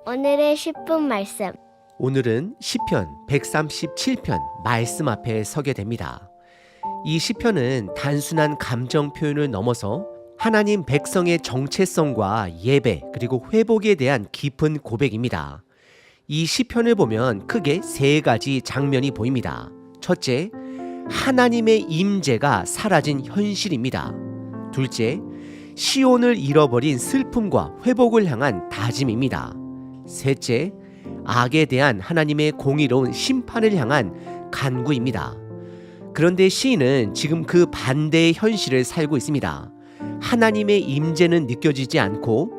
오늘의 10분 말씀. 오늘은 시편 137편 말씀 앞에 서게 됩니다. 이 시편은 단순한 감정 표현을 넘어서 하나님 백성의 정체성과 예배 그리고 회복에 대한 깊은 고백입니다. 이 시편을 보면 크게 세 가지 장면이 보입니다. 첫째, 하나님의 임재가 사라진 현실입니다. 둘째, 시온을 잃어버린 슬픔과 회복을 향한 다짐입니다. 셋째, 악에 대한 하나님의 공의로운 심판을 향한 간구입니다. 그런데 시인은 지금 그 반대의 현실을 살고 있습니다. 하나님의 임재는 느껴지지 않고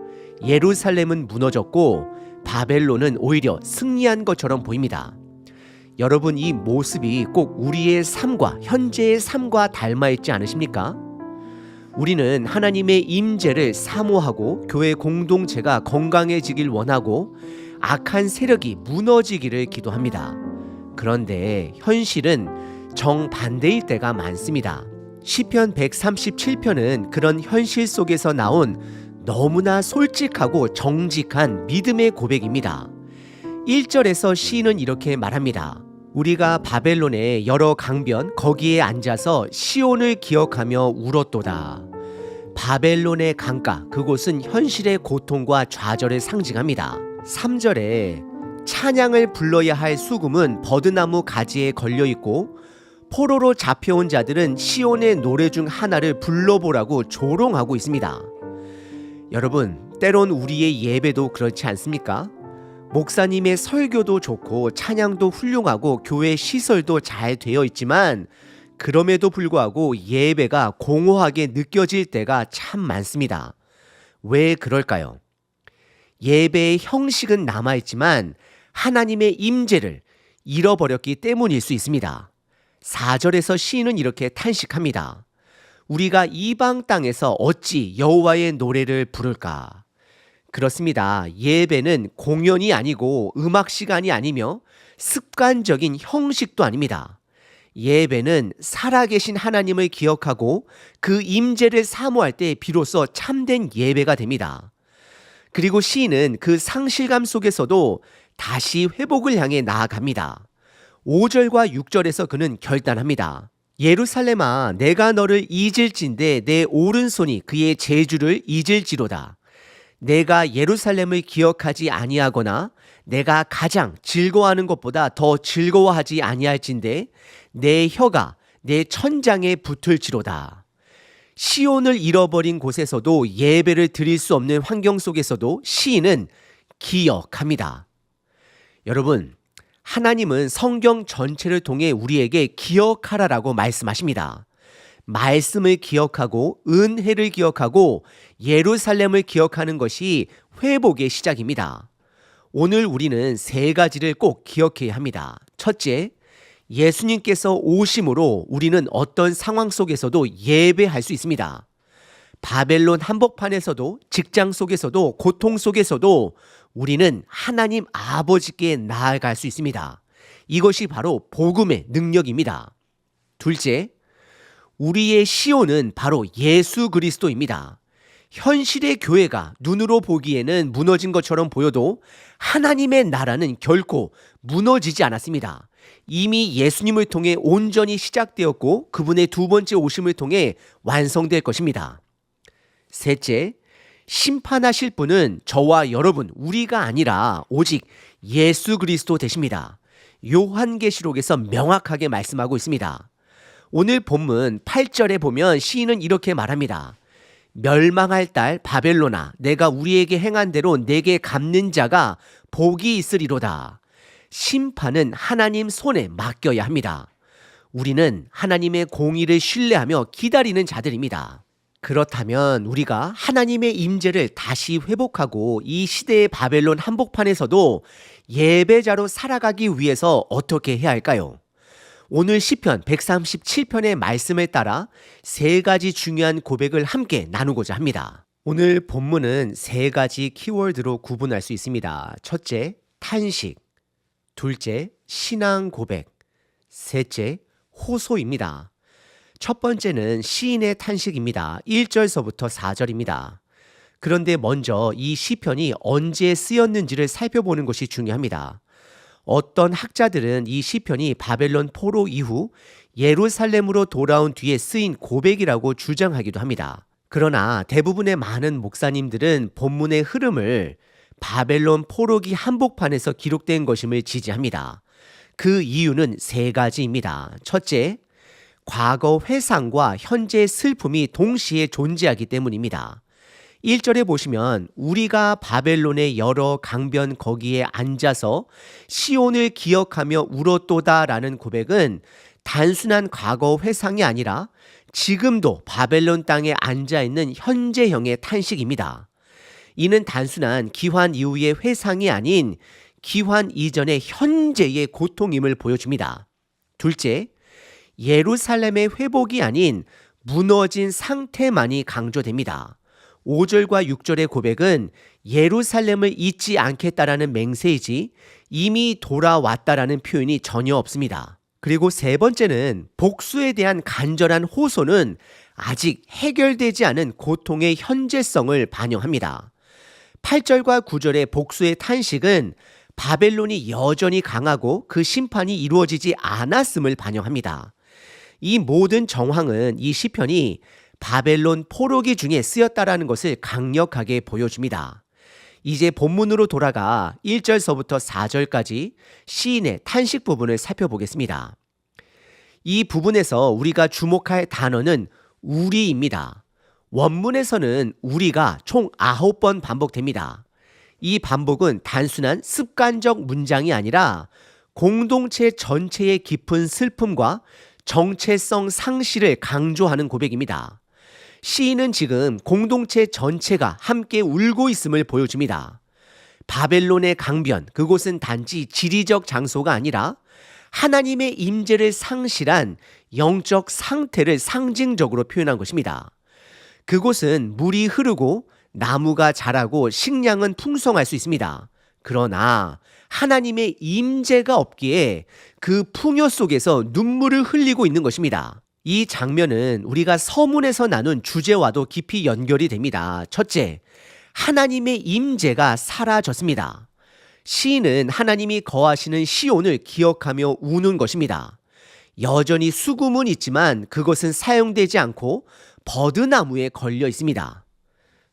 예루살렘은 무너졌고 바벨론은 오히려 승리한 것처럼 보입니다. 여러분, 이 모습이 꼭 우리의 삶과 현재의 삶과 닮아 있지 않으십니까? 우리는 하나님의 임재를 사모하고 교회 공동체가 건강해지길 원하고 악한 세력이 무너지기를 기도합니다. 그런데 현실은 정반대일 때가 많습니다. 시편 137편은 그런 현실 속에서 나온 너무나 솔직하고 정직한 믿음의 고백입니다. 1절에서 시인은 이렇게 말합니다. 우리가 바벨론의 여러 강변 거기에 앉아서 시온을 기억하며 울었도다. 바벨론의 강가, 그곳은 현실의 고통과 좌절을 상징합니다. 3절에 찬양을 불러야 할 수금은 버드나무 가지에 걸려있고 포로로 잡혀온 자들은 시온의 노래 중 하나를 불러보라고 조롱하고 있습니다. 여러분, 때론 우리의 예배도 그렇지 않습니까? 목사님의 설교도 좋고 찬양도 훌륭하고 교회 시설도 잘 되어 있지만 그럼에도 불구하고 예배가 공허하게 느껴질 때가 참 많습니다. 왜 그럴까요? 예배의 형식은 남아있지만 하나님의 임재를 잃어버렸기 때문일 수 있습니다. 4절에서 시인은 이렇게 탄식합니다. 우리가 이방 땅에서 어찌 여호와의 노래를 부를까? 그렇습니다. 예배는 공연이 아니고 음악 시간이 아니며 습관적인 형식도 아닙니다. 예배는 살아계신 하나님을 기억하고 그 임재를 사모할 때 비로소 참된 예배가 됩니다. 그리고 시인은 그 상실감 속에서도 다시 회복을 향해 나아갑니다. 5절과 6절에서 그는 결단합니다. 예루살렘아, 내가 너를 잊을진대 내 오른손이 그의 재주를 잊을지로다. 내가 예루살렘을 기억하지 아니하거나 내가 가장 즐거워하는 것보다 더 즐거워하지 아니할진대 내 혀가 내 천장에 붙을지로다. 시온을 잃어버린 곳에서도 예배를 드릴 수 없는 환경 속에서도 시인은 기억합니다. 여러분, 하나님은 성경 전체를 통해 우리에게 기억하라라고 말씀하십니다. 말씀을 기억하고 은혜를 기억하고 예루살렘을 기억하는 것이 회복의 시작입니다. 오늘 우리는 세 가지를 꼭 기억해야 합니다. 첫째, 예수님께서 오심으로 우리는 어떤 상황 속에서도 예배할 수 있습니다. 바벨론 한복판에서도 직장 속에서도 고통 속에서도 우리는 하나님 아버지께 나아갈 수 있습니다. 이것이 바로 복음의 능력입니다. 둘째, 우리의 시온은 바로 예수 그리스도입니다. 현실의 교회가 눈으로 보기에는 무너진 것처럼 보여도 하나님의 나라는 결코 무너지지 않았습니다. 이미 예수님을 통해 온전히 시작되었고 그분의 두 번째 오심을 통해 완성될 것입니다. 셋째, 심판하실 분은 저와 여러분, 우리가 아니라 오직 예수 그리스도 되십니다. 요한계시록에서 명확하게 말씀하고 있습니다. 오늘 본문 8절에 보면 시인은 이렇게 말합니다. 멸망할 딸 바벨론아, 내가 우리에게 행한 대로 내게 갚는 자가 복이 있으리로다. 심판은 하나님 손에 맡겨야 합니다. 우리는 하나님의 공의를 신뢰하며 기다리는 자들입니다. 그렇다면 우리가 하나님의 임재를 다시 회복하고 이 시대의 바벨론 한복판에서도 예배자로 살아가기 위해서 어떻게 해야 할까요? 오늘 시편 137편의 말씀에 따라 세 가지 중요한 고백을 함께 나누고자 합니다. 오늘 본문은 세 가지 키워드로 구분할 수 있습니다. 첫째, 탄식. 둘째, 신앙 고백. 셋째, 호소입니다. 첫 번째는 시인의 탄식입니다. 1절서부터 4절입니다. 그런데 먼저 이 시편이 언제 쓰였는지를 살펴보는 것이 중요합니다. 어떤 학자들은 이 시편이 바벨론 포로 이후 예루살렘으로 돌아온 뒤에 쓰인 고백이라고 주장하기도 합니다. 그러나 대부분의 많은 목사님들은 본문의 흐름을 바벨론 포로기 한복판에서 기록된 것임을 지지합니다. 그 이유는 세 가지입니다. 첫째, 과거 회상과 현재의 슬픔이 동시에 존재하기 때문입니다. 1절에 보시면 우리가 바벨론의 여러 강변 거기에 앉아서 시온을 기억하며 울었도다 라는 고백은 단순한 과거 회상이 아니라 지금도 바벨론 땅에 앉아있는 현재형의 탄식입니다. 이는 단순한 기환 이후의 회상이 아닌 기환 이전의 현재의 고통임을 보여줍니다. 둘째, 예루살렘의 회복이 아닌 무너진 상태만이 강조됩니다. 5절과 6절의 고백은 예루살렘을 잊지 않겠다라는 맹세이지 이미 돌아왔다라는 표현이 전혀 없습니다. 그리고 세 번째는 복수에 대한 간절한 호소는 아직 해결되지 않은 고통의 현재성을 반영합니다. 8절과 9절의 복수의 탄식은 바벨론이 여전히 강하고 그 심판이 이루어지지 않았음을 반영합니다. 이 모든 정황은 이 시편이 바벨론 포로기 중에 쓰였다라는 것을 강력하게 보여줍니다. 이제 본문으로 돌아가 1절서부터 4절까지 시인의 탄식 부분을 살펴보겠습니다. 이 부분에서 우리가 주목할 단어는 우리입니다. 원문에서는 우리가 총 9번 반복됩니다. 이 반복은 단순한 습관적 문장이 아니라 공동체 전체의 깊은 슬픔과 정체성 상실을 강조하는 고백입니다. 시인은 지금 공동체 전체가 함께 울고 있음을 보여줍니다. 바벨론의 강변, 그곳은 단지 지리적 장소가 아니라 하나님의 임재를 상실한 영적 상태를 상징적으로 표현한 것입니다. 그곳은 물이 흐르고 나무가 자라고 식량은 풍성할 수 있습니다. 그러나 하나님의 임재가 없기에 그 풍요 속에서 눈물을 흘리고 있는 것입니다. 이 장면은 우리가 서문에서 나눈 주제와도 깊이 연결이 됩니다. 첫째, 하나님의 임재가 사라졌습니다. 시인은 하나님이 거하시는 시온을 기억하며 우는 것입니다. 여전히 수금은 있지만 그것은 사용되지 않고 버드나무에 걸려 있습니다.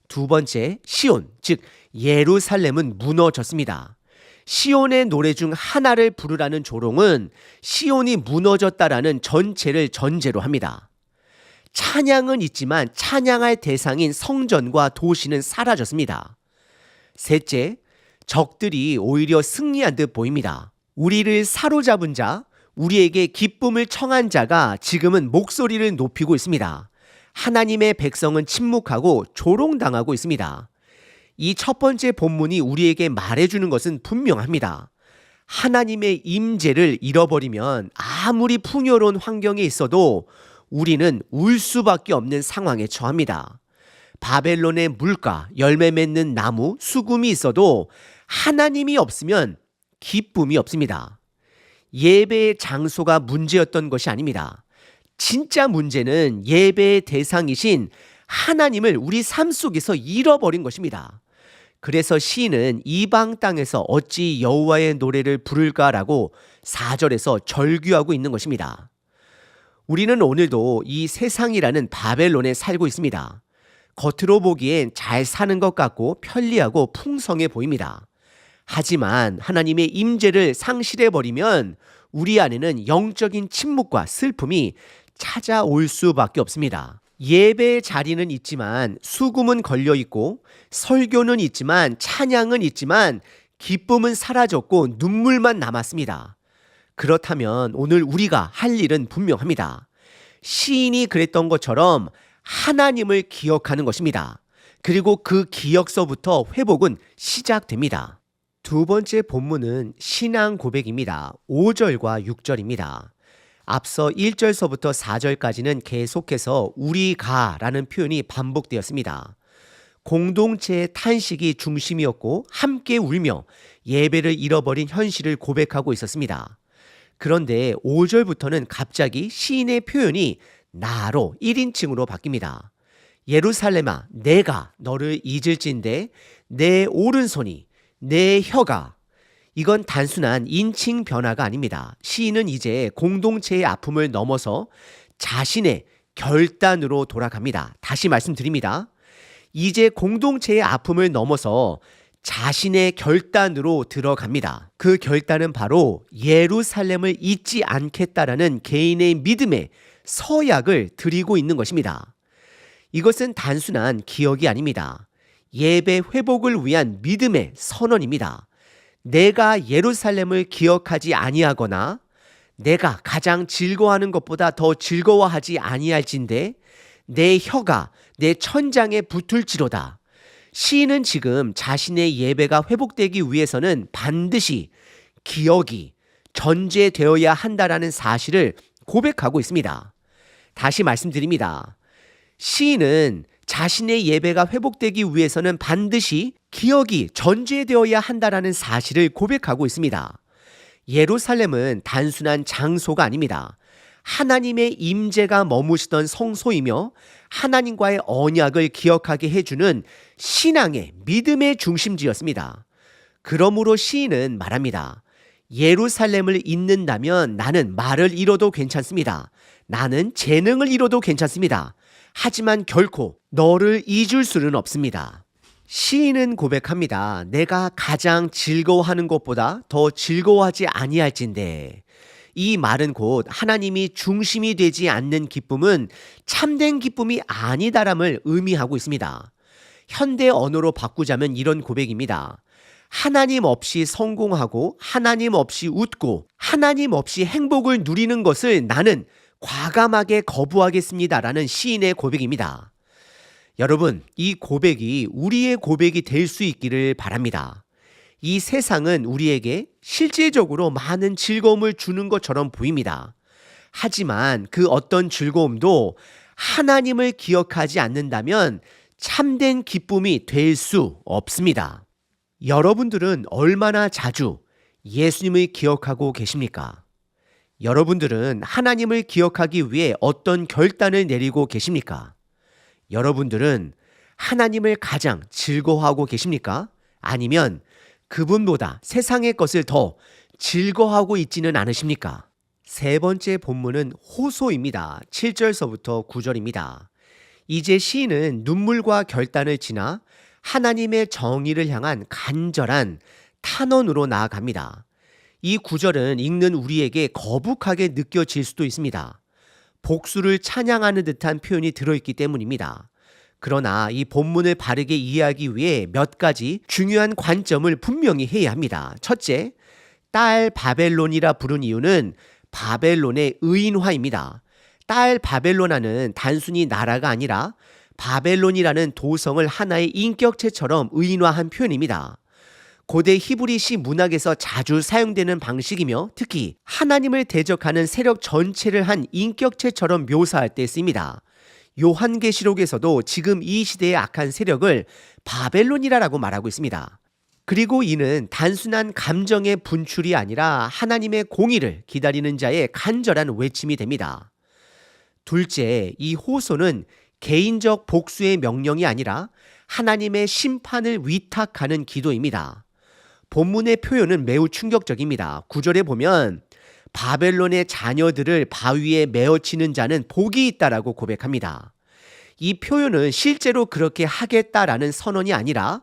두 번째, 시온, 즉 예루살렘은 무너졌습니다. 시온의 노래 중 하나를 부르라는 조롱은 시온이 무너졌다라는 전체를 전제로 합니다. 찬양은 있지만 찬양할 대상인 성전과 도시는 사라졌습니다. 셋째, 적들이 오히려 승리한 듯 보입니다. 우리를 사로잡은 자, 우리에게 기쁨을 청한 자가 지금은 목소리를 높이고 있습니다. 하나님의 백성은 침묵하고 조롱당하고 있습니다. 이 첫 번째 본문이 우리에게 말해주는 것은 분명합니다. 하나님의 임재를 잃어버리면 아무리 풍요로운 환경에 있어도 우리는 울 수밖에 없는 상황에 처합니다. 바벨론의 물가, 열매 맺는 나무, 수금이 있어도 하나님이 없으면 기쁨이 없습니다. 예배의 장소가 문제였던 것이 아닙니다. 진짜 문제는 예배의 대상이신 하나님을 우리 삶 속에서 잃어버린 것입니다. 그래서 시인은 이방 땅에서 어찌 여호와의 노래를 부를까라고 4절에서 절규하고 있는 것입니다. 우리는 오늘도 이 세상이라는 바벨론에 살고 있습니다. 겉으로 보기엔 잘 사는 것 같고 편리하고 풍성해 보입니다. 하지만 하나님의 임재를 상실해버리면 우리 안에는 영적인 침묵과 슬픔이 찾아올 수밖에 없습니다. 예배의 자리는 있지만 수금은 걸려있고 설교는 있지만 찬양은 있지만 기쁨은 사라졌고 눈물만 남았습니다. 그렇다면 오늘 우리가 할 일은 분명합니다. 시인이 그랬던 것처럼 하나님을 기억하는 것입니다. 그리고 그 기억서부터 회복은 시작됩니다. 두 번째 본문은 신앙 고백입니다. 5절과 6절입니다. 앞서 1절서부터 4절까지는 계속해서 우리가 라는 표현이 반복되었습니다. 공동체의 탄식이 중심이었고 함께 울며 예배를 잃어버린 현실을 고백하고 있었습니다. 그런데 5절부터는 갑자기 시인의 표현이 나로 1인칭으로 바뀝니다. 예루살렘아, 내가 너를 잊을진대 내 오른손이 내 혀가. 이건 단순한 인칭 변화가 아닙니다. 시인은 이제 공동체의 아픔을 넘어서 자신의 결단으로 돌아갑니다. 다시 말씀드립니다. 이제 공동체의 아픔을 넘어서 자신의 결단으로 들어갑니다. 그 결단은 바로 예루살렘을 잊지 않겠다라는 개인의 믿음의 서약을 드리고 있는 것입니다. 이것은 단순한 기억이 아닙니다. 예배 회복을 위한 믿음의 선언입니다. 내가 예루살렘을 기억하지 아니하거나 내가 가장 즐거워하는 것보다 더 즐거워하지 아니할진대 내 혀가 내 천장에 붙을지로다. 시인은 지금 자신의 예배가 회복되기 위해서는 반드시 기억이 전제되어야 한다라는 사실을 고백하고 있습니다. 다시 말씀드립니다. 시인은 자신의 예배가 회복되기 위해서는 반드시 기억이 전제되어야 한다라는 사실을 고백하고 있습니다. 예루살렘은 단순한 장소가 아닙니다. 하나님의 임재가 머무시던 성소이며 하나님과의 언약을 기억하게 해주는 신앙의 믿음의 중심지였습니다. 그러므로 시인은 말합니다. 예루살렘을 잊는다면 나는 말을 잃어도 괜찮습니다. 나는 재능을 잃어도 괜찮습니다. 하지만 결코 너를 잊을 수는 없습니다. 시인은 고백합니다. 내가 가장 즐거워하는 것보다 더 즐거워하지 아니할진대. 이 말은 곧 하나님이 중심이 되지 않는 기쁨은 참된 기쁨이 아니다람을 의미하고 있습니다. 현대 언어로 바꾸자면 이런 고백입니다. 하나님 없이 성공하고 하나님 없이 웃고 하나님 없이 행복을 누리는 것을 나는 과감하게 거부하겠습니다라는 시인의 고백입니다. 여러분, 이 고백이 우리의 고백이 될 수 있기를 바랍니다. 이 세상은 우리에게 실질적으로 많은 즐거움을 주는 것처럼 보입니다. 하지만 그 어떤 즐거움도 하나님을 기억하지 않는다면 참된 기쁨이 될 수 없습니다. 여러분들은 얼마나 자주 예수님을 기억하고 계십니까? 여러분들은 하나님을 기억하기 위해 어떤 결단을 내리고 계십니까? 여러분들은 하나님을 가장 즐거워하고 계십니까? 아니면 그분보다 세상의 것을 더 즐거워하고 있지는 않으십니까? 세 번째 본문은 호소입니다. 7절서부터 9절입니다. 이제 시인은 눈물과 결단을 지나 하나님의 정의를 향한 간절한 탄원으로 나아갑니다. 이 구절은 읽는 우리에게 거북하게 느껴질 수도 있습니다. 복수를 찬양하는 듯한 표현이 들어있기 때문입니다. 그러나 이 본문을 바르게 이해하기 위해 몇 가지 중요한 관점을 분명히 해야 합니다. 첫째, 딸 바벨론이라 부른 이유는 바벨론의 의인화입니다. 딸 바벨로나는 단순히 나라가 아니라 바벨론이라는 도성을 하나의 인격체처럼 의인화한 표현입니다. 고대 히브리시 문학에서 자주 사용되는 방식이며 특히 하나님을 대적하는 세력 전체를 한 인격체처럼 묘사할 때 쓰입니다. 요한계시록에서도 지금 이 시대의 악한 세력을 바벨론이라고 말하고 있습니다. 그리고 이는 단순한 감정의 분출이 아니라 하나님의 공의를 기다리는 자의 간절한 외침이 됩니다. 둘째, 이 호소는 개인적 복수의 명령이 아니라 하나님의 심판을 위탁하는 기도입니다. 본문의 표현은 매우 충격적입니다. 9절에 보면 바벨론의 자녀들을 바위에 메어치는 자는 복이 있다라고 고백합니다. 이 표현은 실제로 그렇게 하겠다라는 선언이 아니라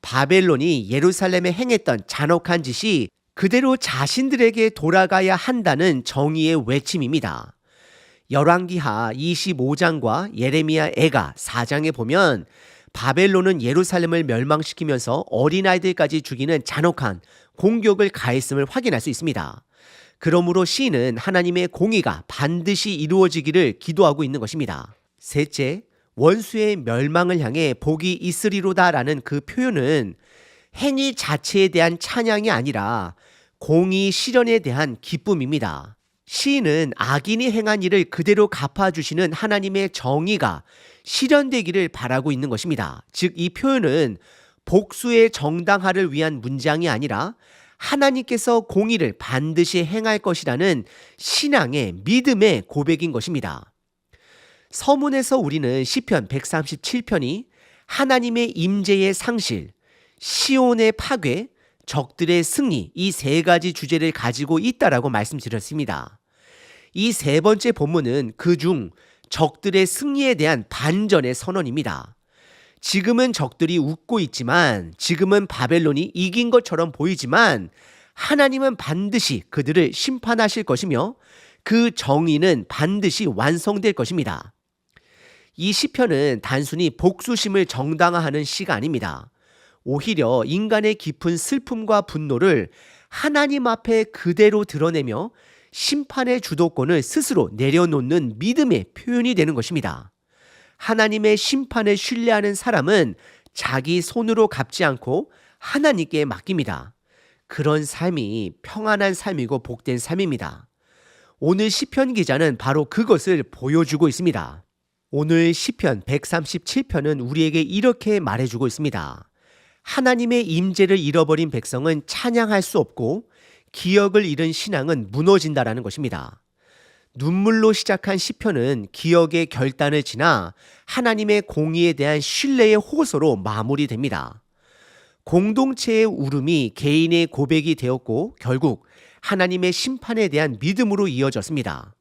바벨론이 예루살렘에 행했던 잔혹한 짓이 그대로 자신들에게 돌아가야 한다는 정의의 외침입니다. 열왕기하 25장과 예레미야 애가 4장에 보면 바벨론은 예루살렘을 멸망시키면서 어린아이들까지 죽이는 잔혹한 공격을 가했음을 확인할 수 있습니다. 그러므로 시인은 하나님의 공의가 반드시 이루어지기를 기도하고 있는 것입니다. 셋째, 원수의 멸망을 향해 복이 있으리로다라는 그 표현은 행위 자체에 대한 찬양이 아니라 공의 실현에 대한 기쁨입니다. 시인은 악인이 행한 일을 그대로 갚아주시는 하나님의 정의가 실현되기를 바라고 있는 것입니다. 즉, 이 표현은 복수의 정당화를 위한 문장이 아니라 하나님께서 공의를 반드시 행할 것이라는 신앙의 믿음의 고백인 것입니다. 서문에서 우리는 시편 137편이 하나님의 임재의 상실, 시온의 파괴, 적들의 승리, 이 세 가지 주제를 가지고 있다라고 말씀드렸습니다. 이 세 번째 본문은 그중 적들의 승리에 대한 반전의 선언입니다. 지금은 적들이 웃고 있지만, 지금은 바벨론이 이긴 것처럼 보이지만 하나님은 반드시 그들을 심판하실 것이며 그 정의는 반드시 완성될 것입니다. 이 시편은 단순히 복수심을 정당화하는 시가 아닙니다. 오히려 인간의 깊은 슬픔과 분노를 하나님 앞에 그대로 드러내며 심판의 주도권을 스스로 내려놓는 믿음의 표현이 되는 것입니다. 하나님의 심판을 신뢰하는 사람은 자기 손으로 갚지 않고 하나님께 맡깁니다. 그런 삶이 평안한 삶이고 복된 삶입니다. 오늘 시편 기자는 바로 그것을 보여주고 있습니다. 오늘 시편 137편은 우리에게 이렇게 말해주고 있습니다. 하나님의 임재를 잃어버린 백성은 찬양할 수 없고 기억을 잃은 신앙은 무너진다라는 것입니다. 눈물로 시작한 시편은 기억의 결단을 지나 하나님의 공의에 대한 신뢰의 호소로 마무리됩니다. 공동체의 울음이 개인의 고백이 되었고 결국 하나님의 심판에 대한 믿음으로 이어졌습니다.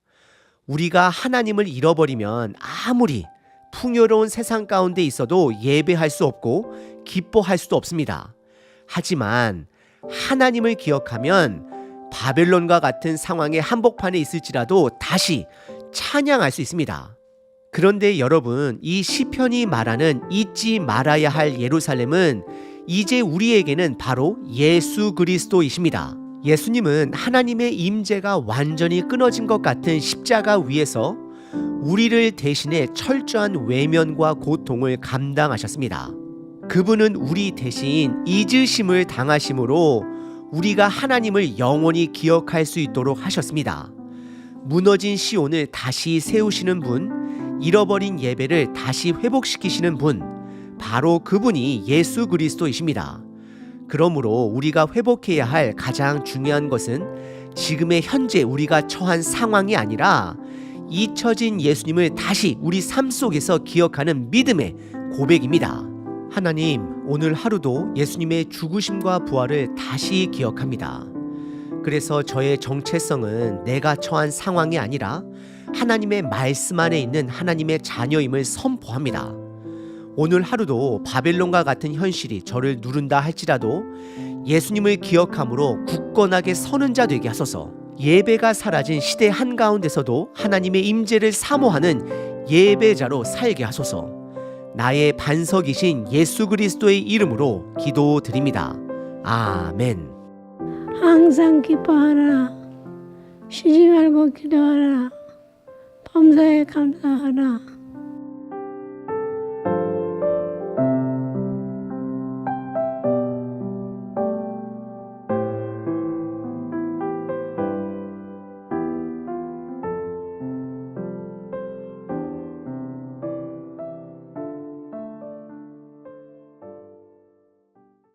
우리가 하나님을 잃어버리면 아무리 풍요로운 세상 가운데 있어도 예배할 수 없고 기뻐할 수도 없습니다. 하지만 하나님을 기억하면 바벨론과 같은 상황의 한복판에 있을지라도 다시 찬양할 수 있습니다. 그런데 여러분, 이 시편이 말하는 잊지 말아야 할 예루살렘은 이제 우리에게는 바로 예수 그리스도이십니다. 예수님은 하나님의 임재가 완전히 끊어진 것 같은 십자가 위에서 우리를 대신해 철저한 외면과 고통을 감당하셨습니다. 그분은 우리 대신 잊으심을 당하심으로 우리가 하나님을 영원히 기억할 수 있도록 하셨습니다. 무너진 시온을 다시 세우시는 분, 잃어버린 예배를 다시 회복시키시는 분, 바로 그분이 예수 그리스도이십니다. 그러므로 우리가 회복해야 할 가장 중요한 것은 지금의 현재 우리가 처한 상황이 아니라 잊혀진 예수님을 다시 우리 삶 속에서 기억하는 믿음의 고백입니다. 하나님, 오늘 하루도 예수님의 죽으심과 부활을 다시 기억합니다. 그래서 저의 정체성은 내가 처한 상황이 아니라 하나님의 말씀 안에 있는 하나님의 자녀임을 선포합니다. 오늘 하루도 바벨론과 같은 현실이 저를 누른다 할지라도 예수님을 기억함으로 굳건하게 서는 자 되게 하소서. 예배가 사라진 시대 한가운데서도 하나님의 임재를 사모하는 예배자로 살게 하소서. 나의 반석이신 예수 그리스도의 이름으로 기도드립니다. 아멘. 항상 기뻐하라. 쉬지 말고 기도하라. 범사에 감사하라.